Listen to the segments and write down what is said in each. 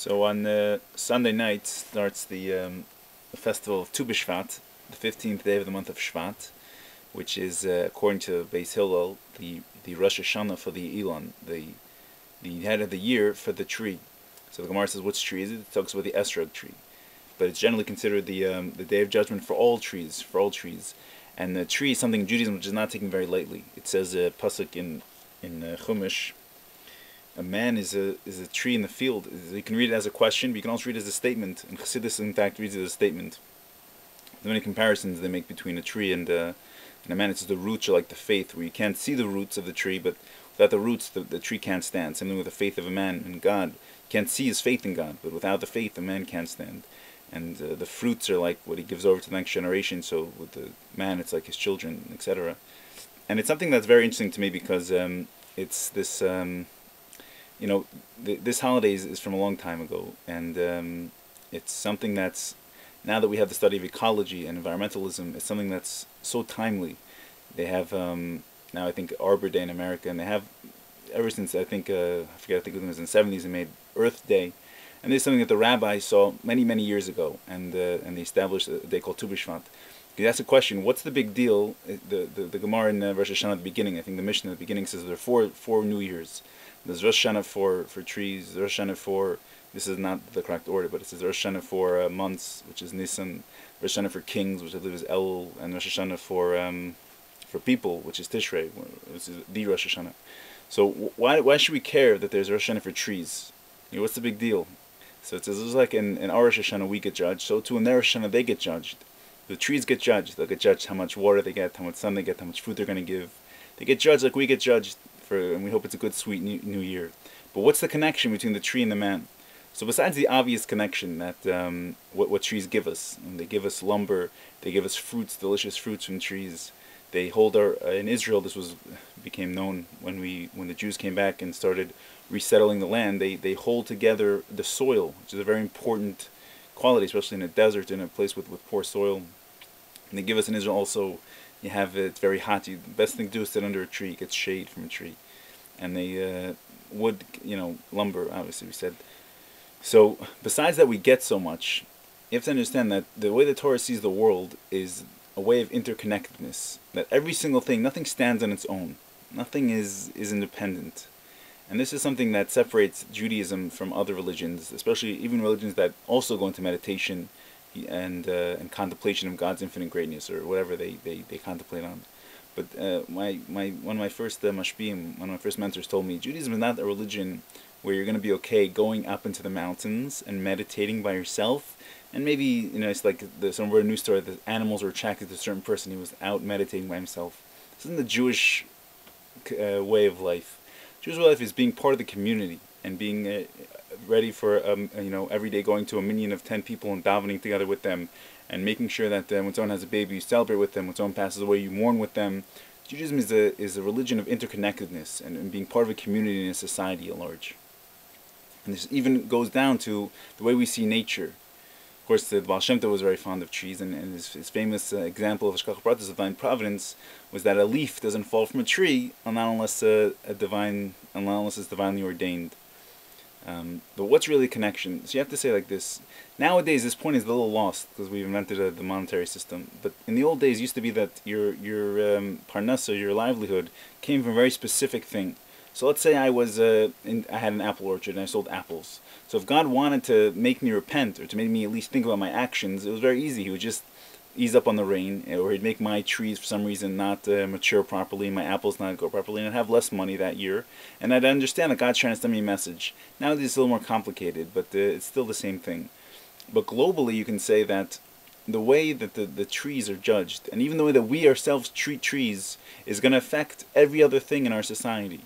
So on Sunday night starts the festival of B.Shvat, the 15th day of the month of Shvat, which is, according to Beis Hillel, the Rosh Hashanah for the Elon, the head of the year for the tree. So the Gemara says, which tree is it? It talks about the esrog tree, but it's generally considered the day of judgment for all trees, And the tree is something in Judaism which is not taken very lightly. It says a pasuk in Chumash. A man is a tree in the field. You can read it as a question, but you can also read it as a statement. And Chassidus, in fact, reads it as a statement. There are many comparisons they make between a tree and a man. It says the roots are like the faith, where you can't see the roots of the tree, but without the roots, the tree can't stand. Same thing with the faith of a man in God. You can't see his faith in God, but without the faith, a man can't stand. And the fruits are like what he gives over to the next generation. So with the man, it's like his children, etc. And it's something that's very interesting to me because it's this. This holiday is from a long time ago, and it's something that's, now that we have the study of ecology and environmentalism, it's something that's so timely. They have now, I think, Arbor Day in America, and they have, ever since, I think it was in the 70s, they made Earth Day, and this is something that the rabbis saw many, many years ago, and they established a day called B.Shvat. You ask a question, what's the big deal? The Gemara in Rosh Hashanah at the beginning, I think the Mishnah at the beginning says there are four New Years. There's Rosh Hashanah for trees, Rosh Hashanah for, this is not the correct order, but it says Rosh Hashanah for months, which is Nisan, Rosh Hashanah for kings, which I believe is Elul, and Rosh Hashanah for people, which is Tishrei, which is the Rosh Hashanah. So why should we care that there's Rosh Hashanah for trees? What's the big deal? So it says, it's like in our Rosh Hashanah we get judged, so too in their Rosh Hashanah they get judged. The trees get judged. They'll get judged how much water they get, how much sun they get, how much fruit they're going to give. They get judged like we get judged, and we hope it's a good, sweet new year. But what's the connection between the tree and the man? So besides the obvious connection that what trees give us, and they give us lumber, they give us fruits, delicious fruits from trees. They hold in Israel, this became known when the Jews came back and started resettling the land. They hold together the soil, which is a very important quality, especially in a desert, in a place with poor soil. And they give us in Israel also, it's very hot. The best thing to do is sit under a tree, get shade from a tree. And they wood, lumber, obviously we said. So besides that we get so much, you have to understand that the way the Torah sees the world is a way of interconnectedness. That every single thing, nothing stands on its own. Nothing is independent. And this is something that separates Judaism from other religions, especially even religions that also go into meditation and contemplation of God's infinite greatness, or whatever they contemplate on. But one of my first mashpim, one of my first mentors told me, Judaism is not a religion where you're going to be okay going up into the mountains and meditating by yourself, and maybe it's like some news story that animals were attracted to a certain person. He was out meditating by himself. This isn't the Jewish way of life. Jewish way of life is being part of the community and being ready for every day going to a minyan of 10 people and davening together with them, and making sure that when someone has a baby you celebrate with them, when someone passes away you mourn with them. Judaism is a religion of interconnectedness and being part of a community and a society at large. And this even goes down to the way we see nature. Of course, the Baal Shem Tov was very fond of trees, and his famous example of Hashgacha Pratis, divine providence, was that a leaf doesn't fall from a tree unless it's divinely ordained. But what's really connection? So you have to say like this. Nowadays, this point is a little lost because we've invented the monetary system. But in the old days, it used to be that your parnasa, your livelihood, came from a very specific thing. So let's say I had an apple orchard and I sold apples. So if God wanted to make me repent, or to make me at least think about my actions, it was very easy. He would just ease up on the rain, or he'd make my trees for some reason not mature properly, my apples not grow properly, and I'd have less money that year. And I'd understand that God's trying to send me a message. Nowadays it's a little more complicated, but it's still the same thing. But globally you can say that the way that the trees are judged, and even the way that we ourselves treat trees, is going to affect every other thing in our society.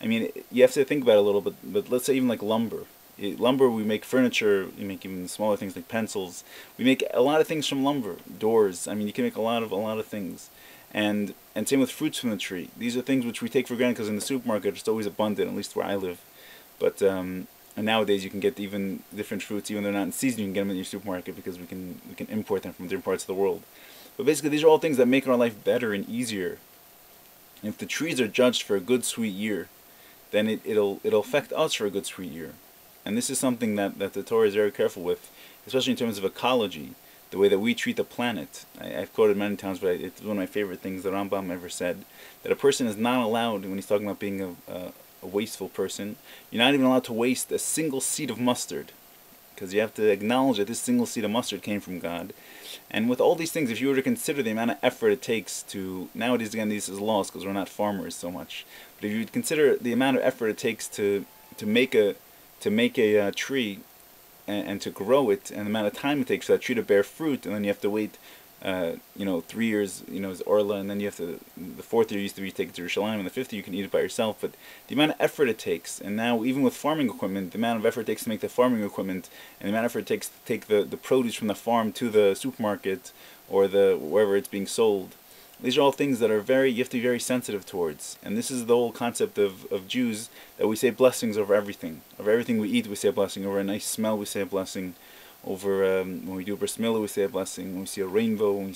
I mean, you have to think about it a little bit, but let's say even like lumber. Lumber, we make furniture, we make even smaller things like pencils. We make a lot of things from lumber, doors. I mean, you can make a lot of things. And same with fruits from the tree. These are things which we take for granted because in the supermarket it's always abundant, at least where I live. But and nowadays you can get even different fruits, even though they're not in season, you can get them in your supermarket because we can import them from different parts of the world. But basically these are all things that make our life better and easier. And if the trees are judged for a good, sweet year, then it'll affect us for a good, sweet year. And this is something that the Torah is very careful with, especially in terms of ecology, the way that we treat the planet. I've quoted many times, but it's one of my favorite things the Rambam ever said, that a person is not allowed, when he's talking about being a wasteful person, you're not even allowed to waste a single seed of mustard, because you have to acknowledge that this single seed of mustard came from God. And with all these things, if you were to consider the amount of effort it takes to, nowadays again this is lost because we're not farmers so much, but if you consider the amount of effort it takes to make a tree, and to grow it, and the amount of time it takes for that tree to bear fruit, and then you have to wait 3 years, as Orla, and then you have to, the fourth year used to be take it to Yerushalayim, and the fifth year you can eat it by yourself, but the amount of effort it takes, and now even with farming equipment, the amount of effort it takes to make the farming equipment, and the amount of effort it takes to take the produce from the farm to the supermarket, or wherever it's being sold, these are all things that are you have to be very sensitive towards. And this is the whole concept of Jews, that we say blessings over everything. Over everything we eat, we say a blessing. Over a nice smell, we say a blessing. Over when we do bris milah, we say a blessing. When we see a rainbow, when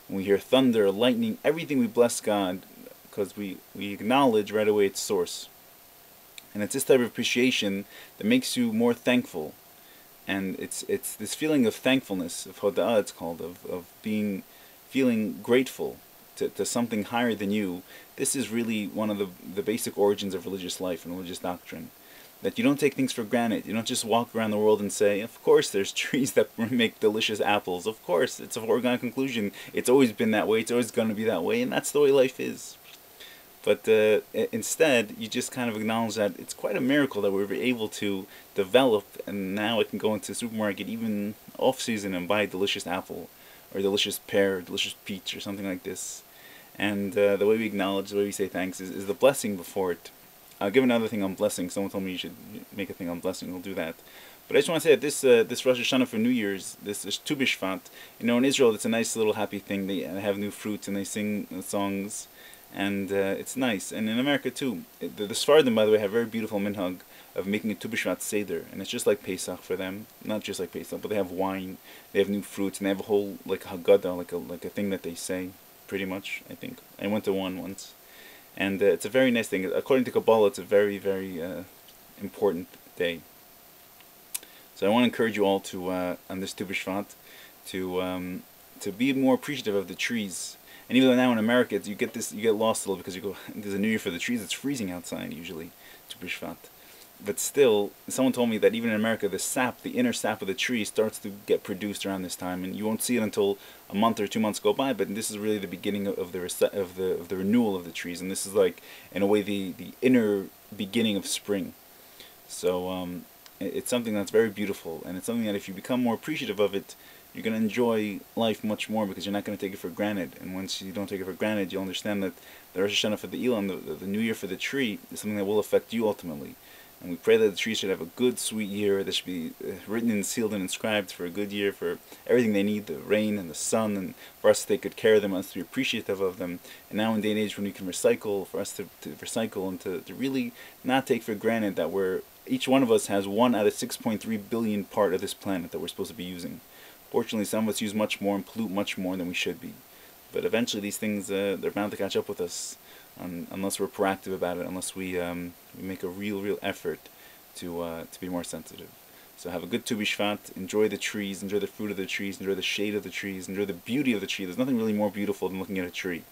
we hear thunder, lightning, everything we bless God, because we acknowledge right away its source. And it's this type of appreciation that makes you more thankful. And it's this feeling of thankfulness, of hoda'ah it's called, of feeling grateful to something higher than you. This is really one of the basic origins of religious life and religious doctrine. That you don't take things for granted. You don't just walk around the world and say, of course there's trees that make delicious apples. Of course, it's a foregone conclusion. It's always been that way. It's always going to be that way. And that's the way life is. But instead, you just kind of acknowledge that it's quite a miracle that we were able to develop. And now I can go into the supermarket even off-season and buy a delicious apple, or a delicious pear, or delicious peach, or something like this. And the way we acknowledge, the way we say thanks is the blessing before it. I'll give another thing on blessing. Someone told me you should make a thing on blessing. We'll do that. But I just want to say that this Rosh Hashanah for New Year's, this is B.Shvat. In Israel, it's a nice little happy thing. They have new fruits and they sing songs, and it's nice. And in America too, the Sfardim, by the way, have a very beautiful minhag of making a B.Shvat seder, and it's just like Pesach for them. Not just like Pesach, but they have wine, they have new fruits, and they have a whole Haggadah, like a thing that they say, pretty much. I think I went to one once. And it's a very nice thing. According to Kabbalah, it's a very, very important day. So I want to encourage you all to, on this B.Shvat, to be more appreciative of the trees. And even though now in America, you get lost a little because you go, there's a New Year for the trees. It's freezing outside usually, B.Shvat. But still, someone told me that even in America, the inner sap of the tree starts to get produced around this time, and you won't see it until a month or 2 months go by. But this is really the beginning of the renewal of the trees, and this is like, in a way, the inner beginning of spring. So it's something that's very beautiful, and it's something that if you become more appreciative of it, you're going to enjoy life much more, because you're not going to take it for granted. And once you don't take it for granted, you'll understand that the Rosh Hashanah for the Ilan, the New Year for the tree, is something that will affect you ultimately. And we pray that the trees should have a good, sweet year. That should be written and sealed and inscribed for a good year, for everything they need, the rain and the sun, and for us to take good care of them, us to be appreciative of them. And now in day and age when we can recycle, for us to recycle and to really not take for granted that each one of us has 1 out of 6.3 billion part of this planet that we're supposed to be using. Fortunately, some of us use much more and pollute much more than we should be. But eventually these things, they're bound to catch up with us. Unless we're proactive about it, unless we make a real effort to be more sensitive. So have a good B.Shvat, enjoy the trees, enjoy the fruit of the trees, enjoy the shade of the trees, enjoy the beauty of the tree. There's nothing really more beautiful than looking at a tree.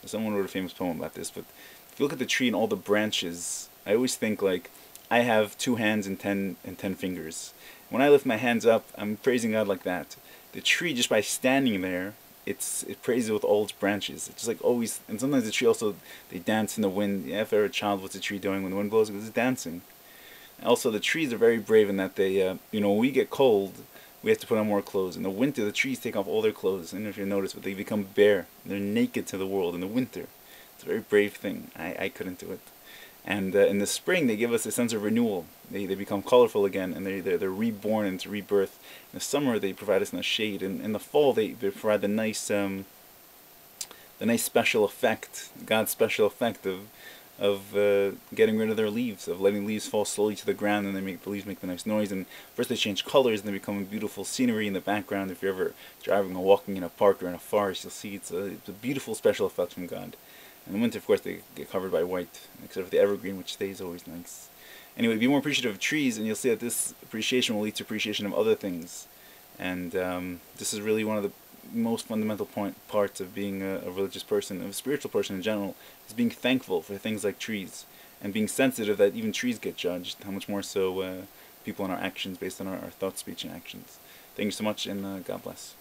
Someone wrote a famous poem about this, but if you look at the tree and all the branches, I always think like, I have 2 hands and 10 fingers. When I lift my hands up, I'm praising God like that. The tree, just by standing there, it praises with all its branches. It's just like always, and sometimes the tree also, they dance in the wind. Yeah, if they're a child, what's the tree doing when the wind blows? It's dancing. Also, the trees are very brave in that they, when we get cold, we have to put on more clothes. In the winter, the trees take off all their clothes. I don't know if you noticed, but they become bare. They're naked to the world in the winter. It's a very brave thing. I couldn't do it. And in the spring, they give us a sense of renewal. They become colorful again, and they're reborn into rebirth. In the summer, they provide us in the shade. And in the fall, they provide the nice special effect, God's special effect of getting rid of their leaves, of letting leaves fall slowly to the ground, and the leaves make the nice noise. And first they change colors, and they become beautiful scenery in the background. If you're ever driving or walking in a park or in a forest, you'll see it's a beautiful special effect from God. In the winter, of course, they get covered by white, except for the evergreen, which stays always nice. anyway, be more appreciative of trees, and you'll see that this appreciation will lead to appreciation of other things. And this is really one of the most fundamental parts of being a religious person, of a spiritual person in general, is being thankful for things like trees, and being sensitive that even trees get judged, how much more so people in our actions based on our thoughts, speech, and actions. Thank you so much, and God bless.